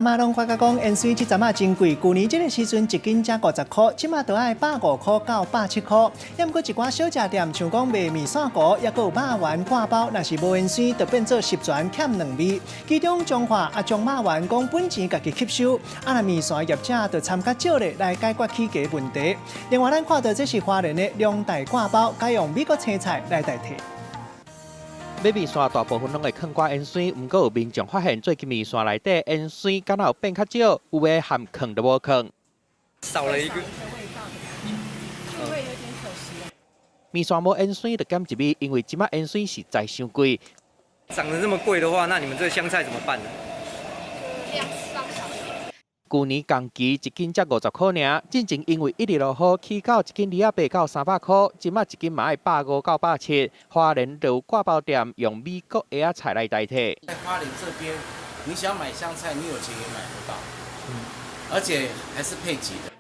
马龙发甲讲，盐水这阵啊真贵，去年这个时阵一斤才50块，即马都要150块到170块。也毋过一寡小食店，像讲卖面线糊，也有肉丸挂包，若是无盐水，就变做10全欠2味。其中中华将肉丸讲本钱家己吸收，若面线业者就参加少咧来解决起价问题。另外，咱看到这是花莲的两大挂包，改用美国青菜来代替。 买面线大部分拢会放挂盐水，毋过有民众发现最近面线内底盐水敢若有变较少，有诶含放都无放。少了一个。面线无盐水就减一味，因为即马盐水实在伤贵。涨得这么贵的话，那你们这个香菜怎么办呢？去年同期一斤才50块尔，进前因为一日落雨，起到一斤280到300块，即马一斤嘛要150到170。花莲就有挂包店用美国蚵仔菜来代替。在花莲这边，你想买香菜，你有钱也买不到，而且还是配给的。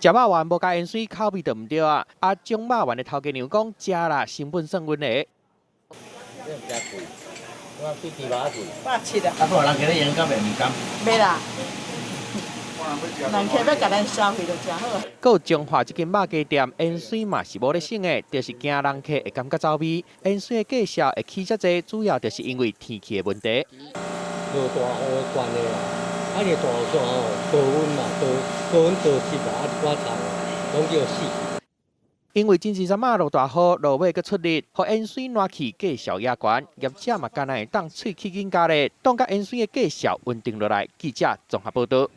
食肉丸无加盐水，口味就唔对啊！种肉丸的头家娘讲，食啦成本算稳的。这比较贵，我比猪肉贵。170啊！啊，不，人家咧盐敢袂唔甘？袂啦。 人客要甲咱消费就真好。搁有中华一间肉鸡店，盐水嘛是无咧省的，就是惊人客会感觉走味。盐水的价销会起遮济，主要就是因为天气的问题。落大雨关的啦，啊，你大雨线吼，高温嘛，高温高湿嘛，啊，一寡菜拢叫死。因为前2日落大雨，落尾搁出日，互盐水暖气价销也悬，业者嘛干那会当喙起紧加咧，当甲盐水的价销稳定落来。记者综合报道。